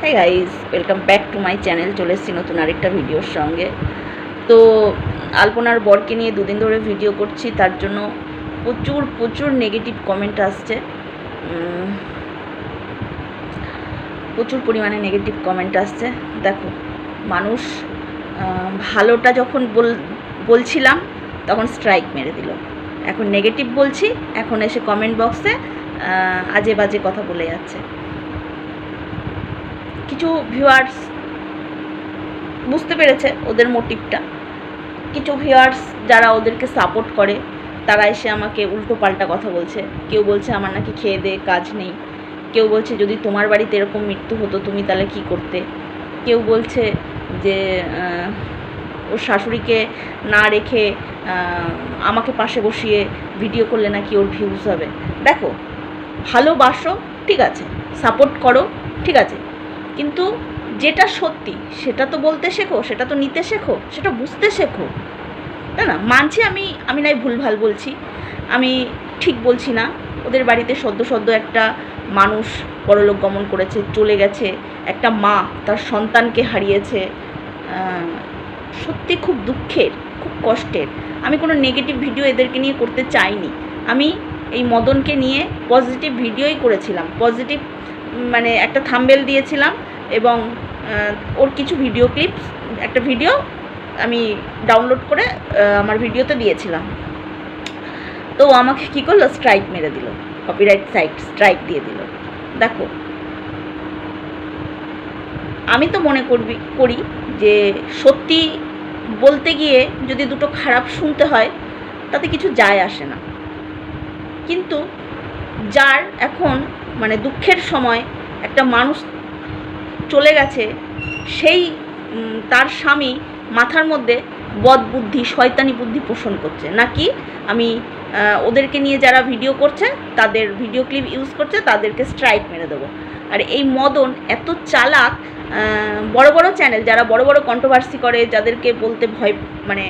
Hi guys, welcome back to my channel. চলে এসেছি নতুন আরেকটা ভিডিওর সঙ্গে। তো আলপনার বরকে নিয়ে দুদিন ধরে ভিডিও করছি, তার জন্য প্রচুর নেগেটিভ কমেন্ট আসছে, প্রচুর পরিমাণে নেগেটিভ কমেন্ট আসছে। দেখো, মানুষ ভালোটা যখন বলছিলাম তখন স্ট্রাইক মেরে দিল, এখন নেগেটিভ বলছি, এখন এসে কমেন্ট বক্সে আজে বাজে কথা বলে যাচ্ছে। কিছু ভিউয়ার্স বুঝতে পেরেছে ওদের মোটিভটা, কিছু ভিউয়ার্স যারা ওদেরকে সাপোর্ট করে তারা এসে আমাকে উল্টো পাল্টা কথা বলছে। কেউ বলছে আমার নাকি খেয়ে দেয়ে কাজ নেই, কেউ বলছে যদি তোমার বাড়িতে এরকম মৃত্যু হতো তুমি তাহলে কী করতে, কেউ বলছে যে ওর শাশুড়িকে না রেখে আমাকে পাশে বসিয়ে ভিডিও করলে নাকি ওর ভিউজ হবে। দেখো, ভালোবাসো ঠিক আছে, সাপোর্ট করো ঠিক আছে, কিন্তু যেটা সত্যি সেটা তো বলতে শেখো, সেটা তো নিতে শেখো, সেটা বুঝতে শেখো, তাই না? মানছি আমি নাই ভুলভাল বলছি, আমি ঠিক বলছি না। ওদের বাড়িতে সদ্য একটা মানুষ পরলোক গমন করেছে, চলে গেছে, একটা মা তার সন্তানকে হারিয়েছে। সত্যি খুব দুঃখের, খুব কষ্টের। আমি কোনো নেগেটিভ ভিডিও এদেরকে নিয়ে করতে চাইনি। আমি এই মদনকে নিয়ে পজিটিভ ভিডিওই করেছিলাম, পজিটিভ মানে একটা থাম্বনেল দিয়েছিলাম এবং ওর কিছু ভিডিও ক্লিপস, একটা ভিডিও আমি ডাউনলোড করে আমার ভিডিওতে দিয়েছিলাম। তো আমাকে কী করলো, স্ট্রাইক মেরে দিল, কপিরাইট স্ট্রাইক দিয়ে দিল। দেখো, আমি তো মনে করি যে সত্যি বলতে গিয়ে যদি দুটো খারাপ শুনতে হয় তাতে কিছু যায় আসে না, কিন্তু যার এখন মানে দুঃখের সময় একটা মানুষ চলে গেছে, সেই তার স্বামী মাথার মধ্যে বদবুদ্ধি, শয়তানি বুদ্ধি পোষণ করছে নাকি আমি ওদেরকে নিয়ে যারা ভিডিও করছে, তাদের ভিডিও ক্লিপ ইউজ করছে, তাদেরকে স্ট্রাইক মেরে দেবো। আর এই মদন এত চালাক, বড় চ্যানেল যারা বড় কন্ট্রোভার্সি করে, যাদেরকে বলতে ভয়, মানে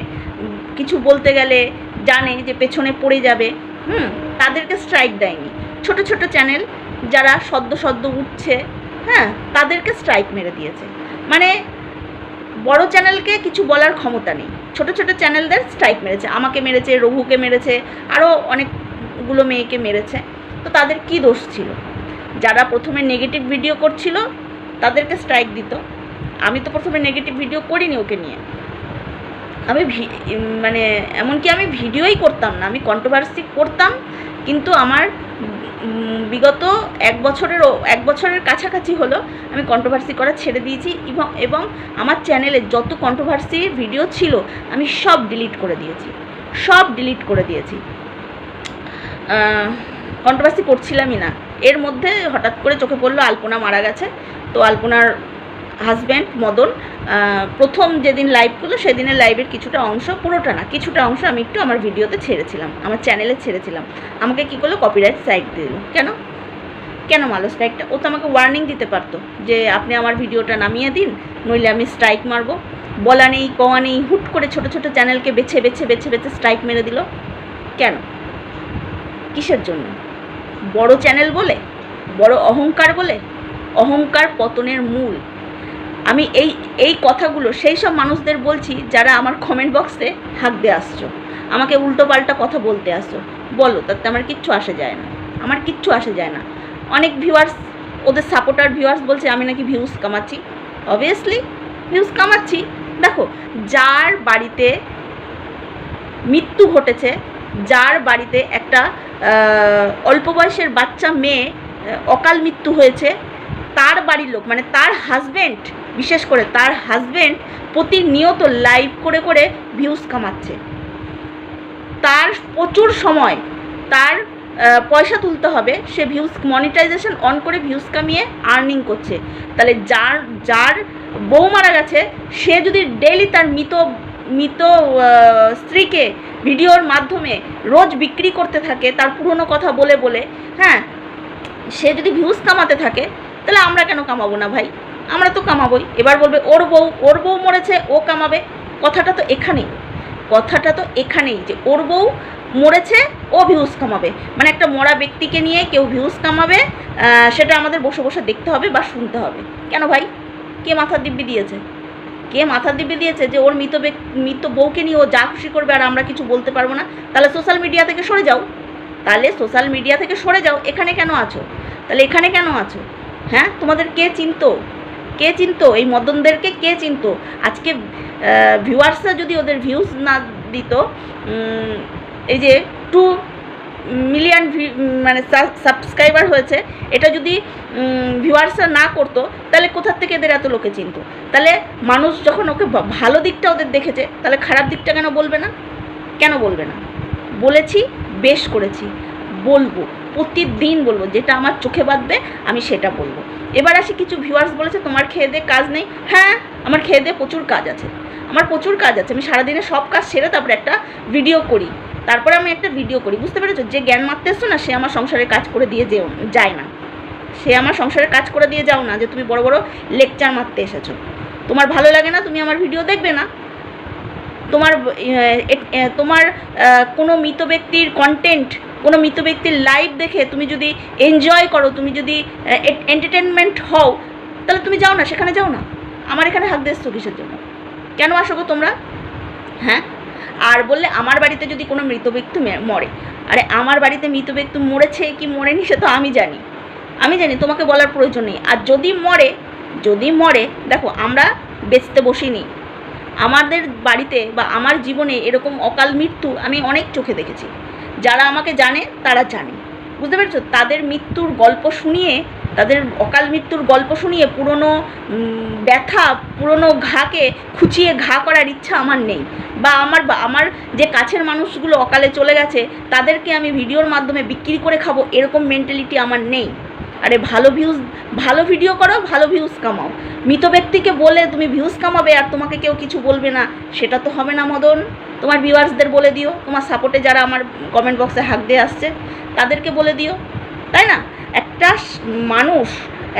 কিছু বলতে গেলে জানে যে পেছনে পড়ে যাবে, তাদেরকে স্ট্রাইক দেয়নি। ছোট চ্যানেল যারা সদ্য উঠছে, হ্যাঁ, তাদেরকে স্ট্রাইক মেরে দিয়েছে। মানে বড় চ্যানেলকে কিছু বলার ক্ষমতা নেই, ছোট চ্যানেলদের স্ট্রাইক মেরেছে। আমাকে মেরেছে, রঘুকে মেরেছে, আরও অনেকগুলো মেয়েকে মেরেছে। তো তাদের কি দোষ ছিল? যারা প্রথমে নেগেটিভ ভিডিও করছিল তাদেরকে স্ট্রাইক দিত। আমি তো প্রথমে নেগেটিভ ভিডিও করিনি ওকে নিয়ে, আমি মানে এমনকি আমি ভিডিওই করতাম না, আমি কন্ট্রোভার্সি করতাম, কিন্তু আমার বিগত এক বছরের কাছাকাছি হলো আমি কন্ট্রোভার্সি করা ছেড়ে দিয়েছি এবং আমার চ্যানেলে যত কন্ট্রোভার্সি ভিডিও ছিল আমি সব ডিলিট করে দিয়েছি। কন্ট্রোভার্সি করছিলামই না। এর মধ্যে হঠাৎ করে চোখে পড়লো আলপনা মারা গেছে। তো আলপনার হাজব্যান্ড মদন প্রথম যেদিন লাইভ করলো সেদিনের লাইভের কিছুটা অংশ, পুরোটা না, কিছুটা অংশ আমি একটু আমার ভিডিওতে ছেড়েছিলাম, আমার চ্যানেলে ছেড়েছিলাম। আমাকে কী করলো, কপিরাইট স্ট্রাইক দিয়ে দিল। কেন মারলো স্ট্রাইকটা? ও তো আমাকে ওয়ার্নিং দিতে পারতো যে আপনি আমার ভিডিওটা নামিয়ে দিন, নইলে আমি স্ট্রাইক মারবো। বলা নেই, কওয়া নেই, হুট করে ছোট চ্যানেলকে বেছে স্ট্রাইক মেরে দিল। কেন? কিসের জন্য? বড় চ্যানেল বলে, বড় অহংকার বলে? অহংকার পতনের মূল। আমি এই কথাগুলো সেই সব মানুষদের বলছি যারা আমার কমেন্ট বক্সে হাঁক দিয়ে আসছো, আমাকে উল্টো পাল্টা কথা বলতে আসছো। বলো, তাতে আমার কিচ্ছু আসে যায় না। অনেক ভিউয়ার্স, ওদের সাপোর্টার ভিউয়ার্স বলছে আমি নাকি ভিউজ কামাচ্ছি। অবভিয়াসলি ভিউজ কামাচ্ছি। দেখো, যার বাড়িতে মৃত্যু ঘটেছে, যার বাড়িতে একটা অল্প বয়সের বাচ্চা মেয়ে অকাল মৃত্যু হয়েছে, তার বাড়ির লোক মানে তার হাজব্যান্ড, বিশেষ করে তার হাজব্যান্ড প্রতিনিয়ত লাইভ করে ভিউজ কামাচ্ছে। তার প্রচুর সময়, তার পয়সা তুলতে হবে, সে ভিউজ মনিটাইজেশন অন করে ভিউজ কামিয়ে আর্নিং করছে। তাহলে যার বউ মারা গেছে, সে যদি ডেইলি তার মৃত স্ত্রীকে ভিডিওর মাধ্যমে রোজ বিক্রি করতে থাকে, তার পুরনো কথা বলে, হ্যাঁ, সে যদি ভিউজ কামাতে থাকে, তাহলে আমরা কেন কামাবো না ভাই? আমরা তো কামাবোই। এবার বলবে ওর বউ মরেছে, ও কামাবে। কথাটা তো এখানেই, কথাটা তো এখানেই, যে ওর বউ মরেছে, ও ভিউজ কামাবে, মানে একটা মরা ব্যক্তিকে নিয়ে কেউ ভিউজ কামাবে, সেটা আমাদের বসে বসে দেখতে হবে বা শুনতে হবে। কেন ভাই, কে মাথার দিব্যি দিয়েছে? কে মাথার দিব্যি দিয়েছে যে ওর মৃত বউকে নিয়ে ও যা খুশি করবে আর আমরা কিছু বলতে পারবো না? তাহলে সোশ্যাল মিডিয়া থেকে সরে যাও, এখানে কেন আছো? তাহলে এখানে কেন আছো? হ্যাঁ, তোমাদের কে চিনতো এই মদনদেরকে? কে চিনতো? আজকে ভিউয়ার্সরা যদি ওদের ভিউজ না দিত, এই যে 2 মিলিয়ন মানে সাবস্ক্রাইবার হয়েছে, এটা যদি ভিউয়ার্সরা না করতো, তাহলে কোথার থেকে এদের এত লোকে চিনতো? তাহলে মানুষ যখন ওকে ভালো দিকটা ওদের দেখেছে, তাহলে খারাপ দিকটা কেন বলবে না? বলেছি, বেশ করেছি, বলবো, প্রতিদিন বলবো, যেটা আমার চোখে বাঁধবে আমি সেটা বলবো। এবার আসি, কিছু ভিউয়ার্স বলেছে তোমার খেয়ে দে কাজ নেই। হ্যাঁ, আমার খেয়ে দে প্রচুর কাজ আছে, আমি সারাদিনে সব কাজ সেরে তারপরে একটা ভিডিও করি, বুঝতে পেরেছো? যে জ্ঞান মারতে এসছো না, সে আমার সংসারের কাজ করে দিয়ে যায় না, যে তুমি বড় বড় লেকচার মারতে এসেছো। তোমার ভালো লাগে না, তুমি আমার ভিডিও দেখবে না। তোমার কোনো মৃত ব্যক্তির কন্টেন্ট, কোনো মৃত ব্যক্তির লাইভ দেখে তুমি যদি এনজয় করো, তুমি যদি এন্টারটেনমেন্ট হও, তাহলে তুমি যাও না, সেখানে যাও না। আমার এখানে হাত দিয়েছো কিসের জন্য? কেন আসো গো তোমরা? হ্যাঁ, আর বললে আমার বাড়িতে যদি কোনো মৃত ব্যক্তি মরে, আরে আমার বাড়িতে মৃত ব্যক্তি মরেছে কি মরেনি সে তো আমি জানি, তোমাকে বলার প্রয়োজন নেই। আর যদি মরে দেখো, আমরা বেচতে বসিনি। আমাদের বাড়িতে বা আমার জীবনে এরকম অকাল মৃত্যু আমি অনেক চোখে দেখেছি। যারা আমাকে জানে তারা জানে, বুঝতে পেরেছো? তাদের মৃত্যুর গল্প শুনিয়ে, তাদের অকাল মৃত্যুর গল্প শুনিয়ে পুরনো ব্যথা, পুরনো ঘাকে খুঁচিয়ে ঘা করার ইচ্ছা আমার নেই। বা আমার যে কাছের মানুষগুলো অকালে চলে গেছে তাদেরকে আমি ভিডিওর মাধ্যমে বিক্রি করে খাবো, এরকম মেন্টালিটি আমার নেই। আরে ভালো ভিডিও করো, ভালো ভিউজ কামাও। মৃত ব্যক্তিকে বলে তুমি ভিউজ কামাবে আর তোমাকে কেউ কিছু বলবে না, সেটা তো হবে না মদন। তোমার ভিউয়ার্সদের বলে দিও, তোমার সাপোর্টে যারা আমার কমেন্ট বক্সে হাক দিয়ে আসছে তাদেরকে বলে দিও, তাই না?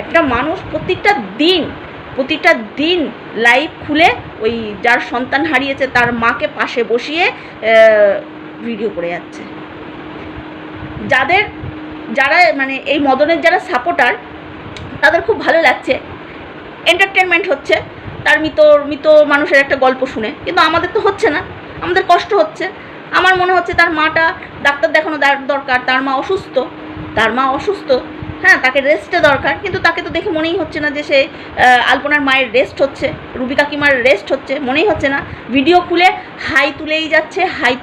একটা মানুষ প্রতিটা দিন লাইভ খুলে ওই যার সন্তান হারিয়েছে তার মাকে পাশে বসিয়ে ভিডিও করে যাচ্ছে। যারা মানে এই মদনের যারা সাপোর্টার, তাদের খুব ভালো লাগছে, এন্টারটেনমেন্ট হচ্ছে তার মৃত মানুষের একটা গল্প শুনে। কিন্তু আমাদের তো হচ্ছে না, আমাদের কষ্ট হচ্ছে। আমার মনে হচ্ছে তার মাটা ডাক্তার দেখানো দরকার, তার মা অসুস্থ, হ্যাঁ, তাকে রেস্টে দরকার। কিন্তু তাকে তো দেখে মনেই হচ্ছে না যে সে আলপনার মায়ের রেস্ট হচ্ছে, রুবি কাকিমার রেস্ট হচ্ছে, মনেই হচ্ছে না। ভিডিও খুলে হাই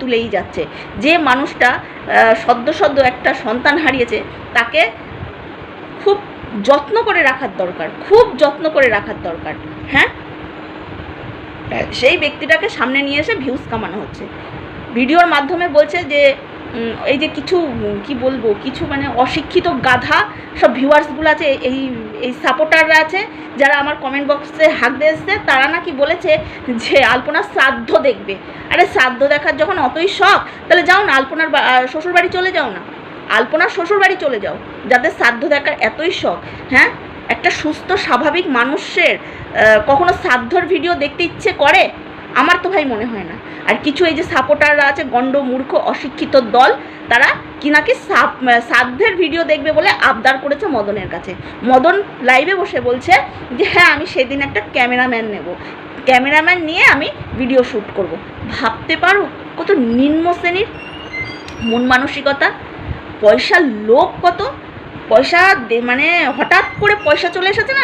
তুলেই যাচ্ছে। যে মানুষটা সদ্য একটা সন্তান হারিয়েছে, তাকে খুব যত্ন করে রাখার দরকার, হ্যাঁ, সেই ব্যক্তিটাকে সামনে নিয়ে এসে ভিউজ কামানো হচ্ছে। ভিডিওর মাধ্যমে বলছে যে এই যে কিছু মানে অশিক্ষিত গাধা সব ভিউয়ার্সগুলো আছে, এই সাপোর্টাররা আছে যারা আমার কমেন্ট বক্সে হাক দিয়ে এসছে, তারা নাকি বলেছে যে আলপনার শ্রাদ্ধ দেখবে। আরে শ্রাদ্ধ দেখার যখন অতই শখ, তাহলে যাও না, আলপনার শ্বশুরবাড়ি চলে যাও, যাদের শ্রাদ্ধ দেখার এতই শখ। হ্যাঁ, একটা সুস্থ স্বাভাবিক মানুষের কখনো শ্রাদ্ধর ভিডিও দেখতে ইচ্ছে করে? আমার তো ভাই মনে হয় না। আর কিছু এই যে সাপোর্টাররা আছে, গণ্ড মূর্খ অশিক্ষিত দল, তারা কি নাকি শ্রাদ্ধের ভিডিও দেখবে বলে আবদার করেছে মদনের কাছে। মদন লাইভে বসে বলছে যে হ্যাঁ, আমি সেদিন একটা ক্যামেরাম্যান নিয়ে আমি ভিডিও শ্যুট করব। ভাবতে পারো কত নিম্ন শ্রেণীর মন মানসিকতা, পয়সার লোভ কত, মানে হঠাৎ করে পয়সা চলে এসেছে,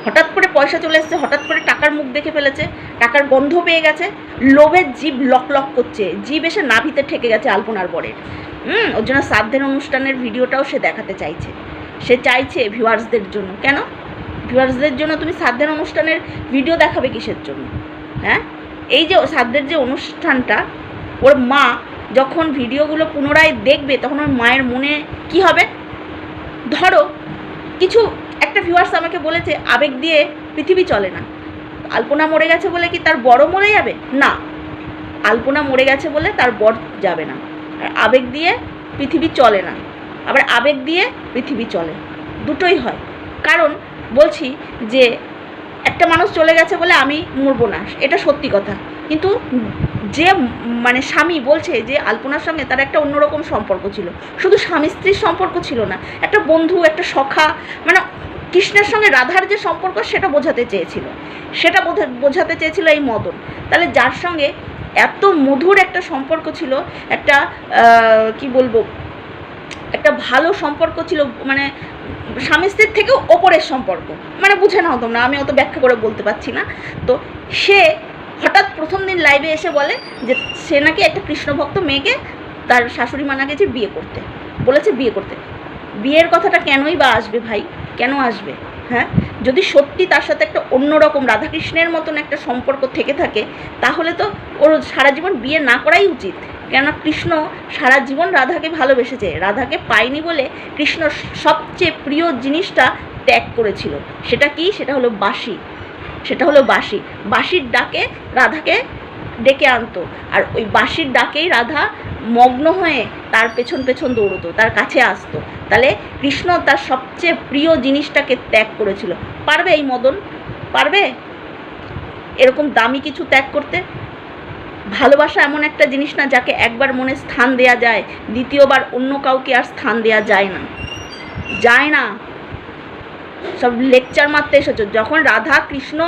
হঠাৎ করে টাকার মুখ দেখে ফেলেছে, টাকার গন্ধ পেয়ে গেছে, লোভের জিভ লক করছে, জিভ এসে নাভিতে ঠেকে গেছে আলপনার বরের। ওর জন্য শ্রাদ্ধের অনুষ্ঠানের ভিডিওটাও সে দেখাতে চাইছে ভিউয়ার্সদের জন্য। কেন ভিউয়ার্সদের জন্য তুমি শ্রাদ্ধের অনুষ্ঠানের ভিডিও দেখাবে কিসের জন্য? হ্যাঁ, এই যে শ্রাদ্ধের যে অনুষ্ঠানটা, ওর মা যখন ভিডিওগুলো পুনরায় দেখবে তখন ওর মায়ের মনে কি হবে? ধরো একটা ভিউয়ার্স আমাকে বলেছে আবেগ দিয়ে পৃথিবী চলে না। আলপনা মরে গেছে বলে কি তার বড় মরে যাবে? না, আলপনা মরে গেছে বলে তার বর যাবে না। আর আবেগ দিয়ে পৃথিবী চলে না, আবার আবেগ দিয়ে পৃথিবী চলে, দুটোই হয়। কারণ বলছি যে একটা মানুষ চলে গেছে বলে আমি মরবো না, এটা সত্যি কথা। কিন্তু যে মানে স্বামী বলছে যে আলপনার সঙ্গে তার একটা অন্যরকম সম্পর্ক ছিল, শুধু স্বামী স্ত্রীর সম্পর্ক ছিল না, একটা বন্ধু, একটা সখা, মানে কৃষ্ণের সঙ্গে রাধার যে সম্পর্ক সেটা বোঝাতে চেয়েছিল, সেটা বোঝাতে চেয়েছিল এই মদন। তাহলে যার সঙ্গে এত মধুর একটা সম্পর্ক ছিল, একটা কি বলবো, একটা ভালো সম্পর্ক ছিল, মানে স্বামী স্ত্রীর থেকেও ওপরের সম্পর্ক, মানে বুঝে নাও তোমরা, আমি অত ব্যাখ্যা করে বলতে পারছি না। তো সে হঠাৎ প্রথম দিন লাইভে এসে বলে যে সে নাকি একটা কৃষ্ণভক্ত মেয়েকে তার শাশুড়ি মা নাকি যে বিয়ে করতে বলেছে, বিয়ে করতে। বিয়ের কথাটা কেনই বা আসবে ভাই, কেন আসবে? হ্যাঁ, যদি সত্যি তার সাথে একটা অন্যরকম রাধাকৃষ্ণের মতন একটা সম্পর্ক থেকে থাকে, তাহলে তো ওর সারা জীবন বিয়ে না করাই উচিত। কেননা কৃষ্ণ সারা জীবন রাধাকে ভালোবেসেছে, রাধাকে পায়নি বলে কৃষ্ণ সবচেয়ে প্রিয় জিনিসটা ত্যাগ করেছিল। সেটা কি? সেটা হলো বাঁশি, সেটা হলো বাঁশি। বাঁশির ডাকে রাধাকে ডেকে আনতো, আর ওই বাঁশির ডাকেই রাধা মগ্ন হয়ে তার পেছন পেছন দৌড়তো, তার কাছে আসতো। তাহলে কৃষ্ণ তার সবচেয়ে প্রিয় জিনিসটাকে ত্যাগ করেছিল। পারবে এই মদন? পারবে এরকম দামি কিছু ত্যাগ করতে? ভালোবাসা এমন একটা জিনিস না যাকে একবার মনে স্থান দেয়া যায়, দ্বিতীয়বার অন্য কাউকে আর স্থান দেয়া যায় না, যায় না। সব লেকচার মারতে এসেছো। যখন রাধা কৃষ্ণ,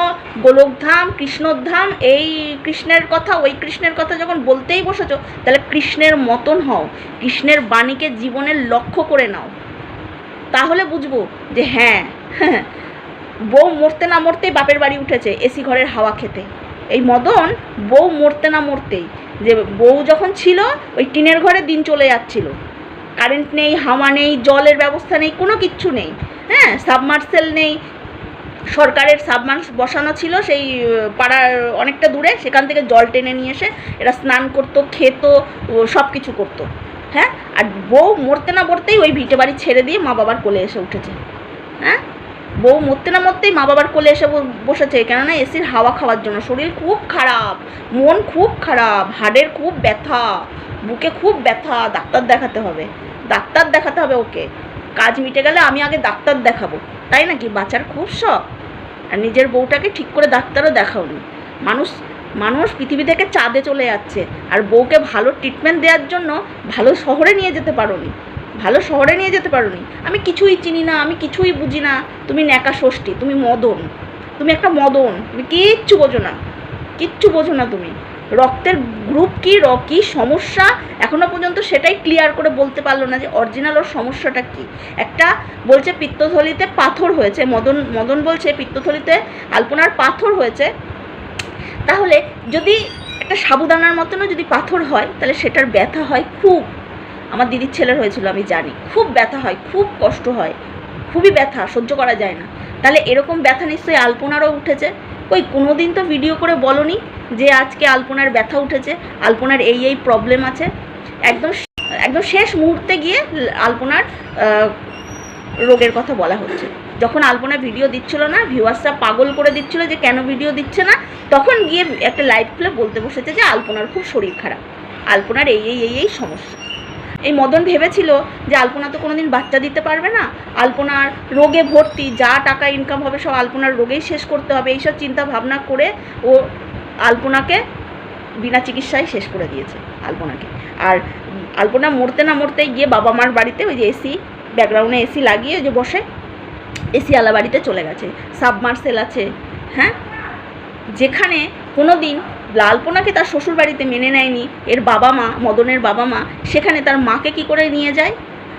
গোলকধাম, কৃষ্ণধাম, এই কৃষ্ণের কথা, ওই কৃষ্ণের কথা যখন বলতেই বসেছো, তাহলে কৃষ্ণের মতন হও, কৃষ্ণের বাণীকে জীবনের লক্ষ্য করে নাও, তাহলে বুঝবো যে হ্যাঁ, বউ মরতে না মরতেই বাপের বাড়ি উঠেছে এসি ঘরের হাওয়া খেতে। এই মদন বউ মরতে না মরতেই, যে বউ যখন ছিল ওই টিনের ঘরে দিন চলে যাচ্ছিল, কারেন্ট নেই, হাওয়া নেই, জলের ব্যবস্থা নেই, কোনো কিচ্ছু নেই, হ্যাঁ, সাবমার্সেল নেই, সরকারের সাবমার্স বসানো ছিল সেই পাড়ার অনেকটা দূরে, সেখান থেকে জল টেনে নিয়ে এসে এরা স্নান করতো, খেত, সব কিছু করতো। হ্যাঁ, আর বউ মরতে না মরতেই ওই ভিটে বাড়ি ছেড়ে দিয়ে মা বাবার কোলে এসে উঠেছে। হ্যাঁ, বউ মরতে না মরতেই মা বাবার কোলে এসে বসেছে, কেননা এসির হাওয়া খাওয়ার জন্য। শরীর খুব খারাপ, মন খুব খারাপ, হাড়ের খুব ব্যথা, বুকে খুব ব্যথা, ডাক্তার দেখাতে হবে, ডাক্তার দেখাতে হবে ওকে। কাজ মিটে গেলে আমি আগে ডাক্তার দেখাবো, তাই নাকি? বাচ্চার খুব শখ, আর নিজের বউটাকে ঠিক করে ডাক্তারও দেখাওনি। মানুষ পৃথিবী থেকে চাঁদে চলে যাচ্ছে, আর বউকে ভালো ট্রিটমেন্ট দেওয়ার জন্য ভালো শহরে নিয়ে যেতে পারোনি, ভালো শহরে নিয়ে যেতে পারোনি। আমি কিছুই চিনি না, আমি কিছুই বুঝি না, তুমি ন্যাকা ষষ্ঠী, তুমি মদন, তুমি একটা মদন, তুমি কিচ্ছু বোঝো না, কিচ্ছু বোঝো না তুমি। রক্তের গ্রুপ কী, কী সমস্যা এখনও পর্যন্ত সেটাই ক্লিয়ার করে বলতে পারলো না যে অরিজিনাল ওর সমস্যাটা কী। একটা বলছে পিত্তথলিতে পাথর হয়েছে, মদন বলছে পিত্তথলিতে আলপনার পাথর হয়েছে। তাহলে যদি একটা সাবুদানার মতনও যদি পাথর হয়, তাহলে সেটার ব্যথা হয় খুব। আমার দিদির ছেলের হয়েছিল, আমি জানি, খুব ব্যথা হয়, খুব কষ্ট হয়, খুবই ব্যথা, সহ্য করা যায় না। তাহলে এরকম ব্যথা নিশ্চয়ই আলপনারও উঠেছে। ওই কোনো দিন তো ভিডিও করে বলনি যে আজকে আলপনার ব্যথা উঠেছে, আলপনার এই প্রবলেম আছে। একদম একদম শেষ মুহূর্তে গিয়ে আলপনার রোগের কথা বলা হচ্ছে। যখন আলপনা ভিডিও দিচ্ছিল না, ভিউয়ার্সরা পাগল করে দিচ্ছিল যে কেন ভিডিও দিচ্ছে না, তখন গিয়ে একটা লাইভ খুলে বলতে বসেছে যে আলপনার খুব শরীর খারাপ, আলপনার এই সমস্যা। এই মদন ভেবেছিল যে আলপনা তো কোনোদিন বাচ্চা দিতে পারবে না, আলপনার রোগে ভর্তি, যা টাকা ইনকাম হবে সব আলপনার রোগেই শেষ করতে হবে, এইসব চিন্তা ভাবনা করে ও আলপনাকে বিনা চিকিৎসায় শেষ করে দিয়েছে আলপনাকে। আর আলপনা মরতে না মরতেই গিয়ে বাবা মার বাড়িতে ওই যে এসি, ব্যাকগ্রাউন্ডে এসি লাগিয়ে যে বসে এসিওয়ালা বাড়িতে চলে গেছে, সাবমার্সেল আছে। হ্যাঁ, যেখানে কোনো দিন আলপনাকে তার শ্বশুর বাড়িতে মেনে নেয়নি এর বাবা মা, মদনের বাবা মা, সেখানে তার মাকে কি করে নিয়ে যায়?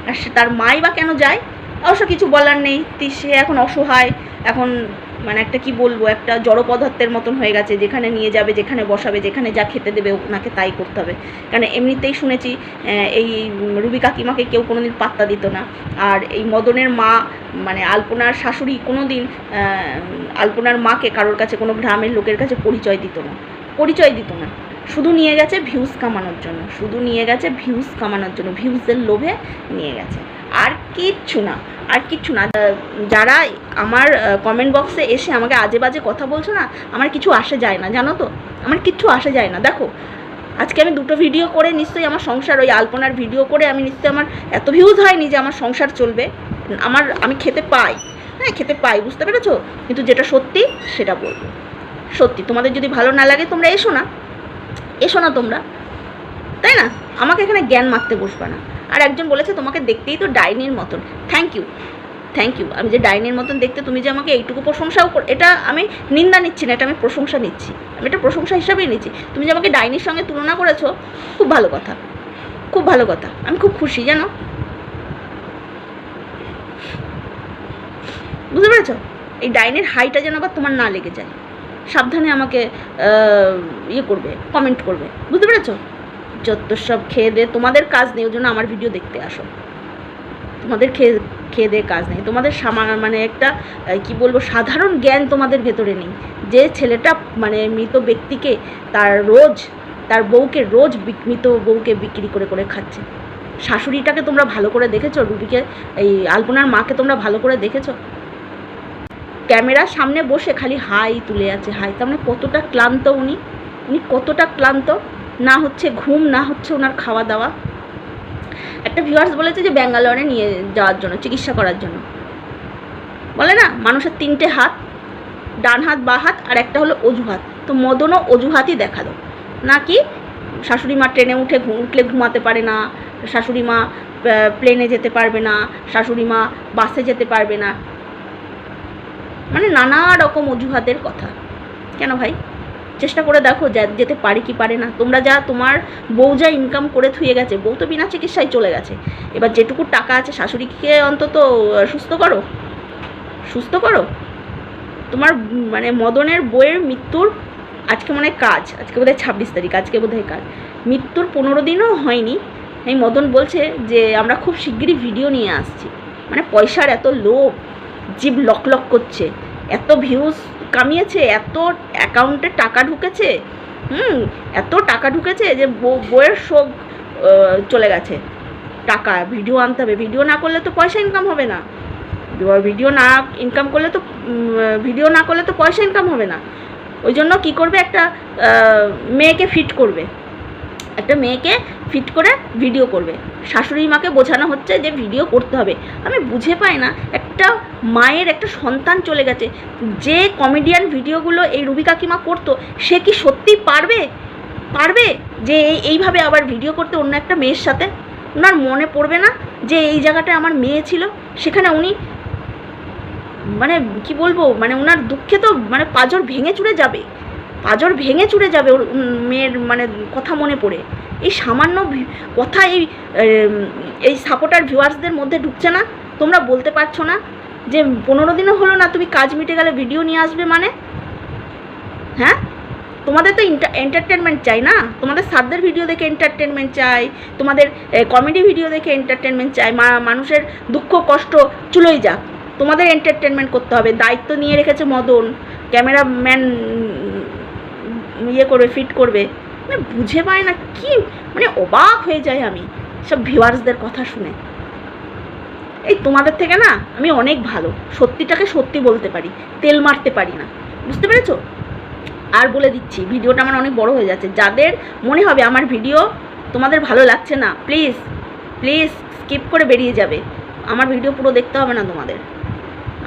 আর সে তার মাই বা কেন যায়? অবশ্য কিছু বলার নেই, সে এখন অসহায়, এখন মানে একটা কি বলবো, একটা জড় পদার্থের মতন হয়ে গেছে, যেখানে নিয়ে যাবে, যেখানে বসাবে, যেখানে যা খেতে দেবে ওনাকে তাই করতে হবে। কারণ এমনিতেই শুনেছি এই রুবি কাকিমাকে কেউ কোনো দিন পাত্তা দিত না। আর এই মদনের মা মানে আলপনার শাশুড়ি কোনো দিন আলপনার মাকে কারোর কাছে, কোনো গ্রামের লোকের কাছে পরিচয় দিত না, শুধু নিয়ে গেছে ভিউজ কামানোর জন্য, ভিউজের লোভে নিয়ে গেছে, আর কিচ্ছু না। যারা আমার কমেন্ট বক্সে এসে আমাকে আজে বাজে কথা বলছো না, আমার কিছু আসে যায় না, জানো তো, আমার কিচ্ছু আসে যায় না। দেখো আজকে আমি 2টো ভিডিও করে নিশ্চয়ই আমার সংসার, ওই আলপনার ভিডিও করে আমি নিশ্চয়ই, আমার এত ভিউজ হয়নি যে আমার সংসার চলবে, আমি খেতে পাই, হ্যাঁ খেতে পাই, বুঝতে পেরেছো? কিন্তু যেটা সত্যি সেটা বলবো, সত্যি। তোমাদের যদি ভালো না লাগে তোমরা এসো না, এসো না তোমরা, তাই না? আমাকে এখানে জ্ঞান মারতে বসবে না। আর একজন বলেছে তোমাকে দেখতেই তো ডাইনির মতন। Thank you. আমি যে ডাইনির মতন দেখতে, তুমি যে আমাকে এইটুকু প্রশংসাও এটা আমি নিন্দা নিচ্ছি না, এটা আমি প্রশংসা নিচ্ছি, আমি এটা প্রশংসা হিসাবেই নিচ্ছি। তুমি যে আমাকে ডাইনির সঙ্গে তুলনা করেছো, খুব ভালো কথা, খুব ভালো কথা, আমি খুব খুশি, জানো, বুঝতে পেরেছো? এই ডাইনির হাইটা যেন আবার তোমার না লেগে যায়, সাবধানে আমাকে ইয়ে করবে, কমেন্ট করবে, বুঝতে পেরেছো? যত সব খেয়ে দে, তোমাদের কাজ নেই, ওই জন্য আমার ভিডিও দেখতে আসো। তোমাদের খেয়ে দে কাজ নেই, তোমাদের মানে একটা কি বলবো, সাধারণ জ্ঞান তোমাদের ভেতরে নেই। যে ছেলেটা মানে মৃত ব্যক্তিকে তার বউকে রোজ মৃত বউকে বিক্রি করে করে খাচ্ছে। শাশুড়িটাকে তোমরা ভালো করে দেখেছো? রুবিকে, এই আলপনার মাকে তোমরা ভালো করে দেখেছো? ক্যামেরার সামনে বসে খালি হাই তুলে আছে, হাই। তার মানে কতটা ক্লান্ত উনি কতটা ক্লান্ত, না হচ্ছে ঘুম, না হচ্ছে ওনার খাওয়া দাওয়া। একটা ভিউয়ার্স বলেছে যে ব্যাঙ্গালোরে নিয়ে যাওয়ার জন্য, চিকিৎসা করার জন্য। বলে না মানুষের 3টে হাত, ডান হাত, বাঁ হাত, আর একটা হলো অজুহাত। তো মদনও অজুহাতই দেখালো, নাকি শাশুড়ি মা ট্রেনে উঠলে ঘুমাতে পারে না, শাশুড়ি মা প্লেনে যেতে পারবে না, শাশুড়ি মা বাসে যেতে পারবে না, মানে নানা রকম অজুহাতের কথা। কেন ভাই? চেষ্টা করে দেখো যেতে পারে কি পারে না। তোমরা তোমার বউ যা ইনকাম করে থুয়ে গেছে, বউ তো বিনা চিকিৎসায় চলে গেছে, এবার যেটুকু টাকা আছে শাশুড়িকে অন্তত সুস্থ করো। তোমার মানে মদনের বইয়ের মৃত্যুর আজকে মনে হয় আজকে বোধহয় 26 তারিখ, আজকে বোধহয় মৃত্যুর 15 দিনও হয়নি। এই মদন বলছে যে আমরা খুব শিগগিরই ভিডিও নিয়ে আসছি। মানে পয়সার এত লোভ, জিভ লক করছে, এত ভিউজ কামিয়েছে, এত অ্যাকাউন্টে টাকা ঢুকেছে, এত টাকা ঢুকেছে যে বইয়ের শোক চলে গেছে। টাকা ভিডিও আনতে হবে, ভিডিও না করলে তো পয়সা ইনকাম হবে না, ভিডিও না করলে তো পয়সা ইনকাম হবে না। ওই জন্য কী করবে, একটা মেয়েকে ফিট করে ভিডিও করবে। শাশুড়ি মাকে বোঝানো হচ্ছে যে ভিডিও করতে হবে। আমি বুঝে পাই না, একটা মায়ের একটা সন্তান চলে গেছে, যে কমেডিয়ান ভিডিওগুলো এই রুবি কাকিমা করতো, সে কি সত্যি পারবে যে এইভাবে আবার ভিডিও করতে অন্য একটা মেয়ের সাথে? ওনার মনে পড়বে না যে এই জায়গাটায় আমার মেয়ে ছিল, সেখানে উনি মানে কি বলবো, মানে ওনার দুঃখে তো মানে পাঁজর ভেঙে চুরে যাবে ওর মেয়ের মানে কথা মনে পড়ে। এই সামান্য কথা এই সাপোর্টার ভিউয়ার্সদের মধ্যে ঢুকছে না? তোমরা বলতে পারছো না যে 15 দিনও হলো না, তুমি কাজ মিটে গেলে ভিডিও নিয়ে আসবে মানে? হ্যাঁ, তোমাদের তো এন্টারটেনমেন্ট চাই না, তোমাদের সাধ্যের ভিডিও দেখে এন্টারটেনমেন্ট চাই, তোমাদের কমেডি ভিডিও দেখে এন্টারটেনমেন্ট চাই। মানুষের দুঃখ কষ্ট চুলোই যাক, তোমাদের এন্টারটেনমেন্ট করতে হবে। দায়িত্ব নিয়ে রেখেছে মদন, ক্যামেরাম্যান ফিট করবে। মানে বুঝে পায় না কি, মানে অবাক হয়ে যায় আমি সব ভিউয়ার্সদের কথা শুনে। এই তোমাদের থেকে না আমি অনেক ভালো, সত্যিটাকে সত্যি বলতে পারি, তেল মারতে পারি না, বুঝতে পেরেছো? আর বলে দিচ্ছি, ভিডিওটা আমার অনেক বড় হয়ে যাচ্ছে। যাদের মনে হবে আমার ভিডিও তোমাদের ভালো লাগছে না, প্লিজ স্কিপ করে বেরিয়ে যাবে। আমার ভিডিও পুরো দেখতে হবে না তোমাদের।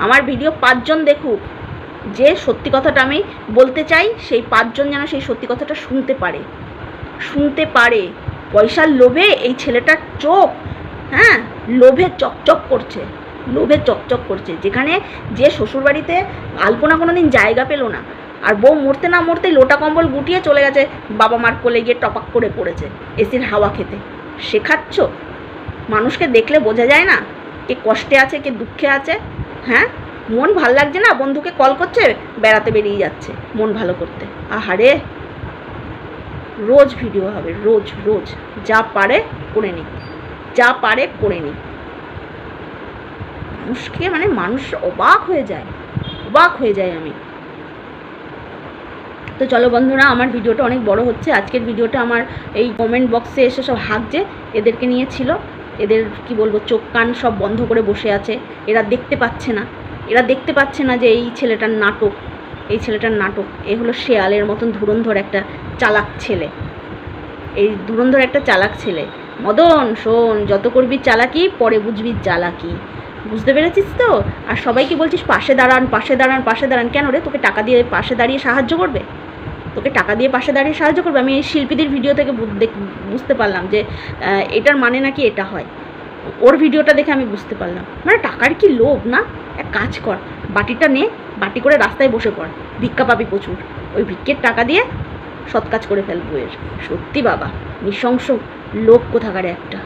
আমার ভিডিও 5 জন দেখুক, যে সত্যি কথাটা আমি বলতে চাই সেই 5 জন যেন সেই সত্যি কথাটা শুনতে পারে। পয়সার লোভে এই ছেলেটার চোখ, হ্যাঁ, লোভে চকচক করছে। যেখানে যে শ্বশুরবাড়িতে আলপনা কোনো দিন জায়গা পেল না, আর বউ মরতে না মরতেই লোটা কম্বল গুটিয়ে চলে গেছে বাবা মার কোলে গিয়ে টপাক করে পড়েছে এসির হাওয়া খেতে। শেখাচ্ছ? মানুষকে দেখলে বোঝা যায় না কে কষ্টে আছে, কে দুঃখে আছে। হ্যাঁ, মন ভাল লাগছে না, বন্ধুকে কল করছে, বেড়াতে বেরিয়ে যাচ্ছে মন ভালো করতে। আহারে, রোজ ভিডিও হবে, রোজ যা পারে করে নি। মানুষকে মানে মানুষ অবাক হয়ে যায় আমি। তো চলো বন্ধুরা, আমার ভিডিওটা অনেক বড় হচ্ছে। আজকের ভিডিওটা আমার এই কমেন্ট বক্সে এসে সব হাঁকছে, এদেরকে নিয়ে ছিল। এদের কি বলবো, চোখ কান সব বন্ধ করে বসে আছে। এরা দেখতে পাচ্ছে না যে এই ছেলেটার নাটক। এ হলো শেয়ালের মতন ধুরন্ধর একটা চালাক ছেলে। মদন শোন, যত করবি চালাকি, পরে বুঝবি জ্বালাকি। বুঝতে পেরেছিস তো? আর সবাইকে বলছিস পাশে দাঁড়ান। কেন রে? তোকে টাকা দিয়ে পাশে দাঁড়িয়ে সাহায্য করবে? তোকে টাকা দিয়ে পাশে দাঁড়িয়ে সাহায্য করবে। আমি এই শিল্পীদের ভিডিও থেকে বুঝতে পারলাম যে এটার মানে নাকি এটা হয়। ওর ভিডিওটা দেখে আমি বুঝতে পারলাম, মানে টাকার কি লোভ না। এক কাজ কর, বাটিটা নে, বাটি করে রাস্তায় বসে পড়, ভিক্ষা পাবি প্রচুর, ওই ভিক্ষের টাকা দিয়ে সৎ কাজ করে ফেল বউয়ের। সত্যি বাবা, নৃশংস লোক কোথাকারে একটা।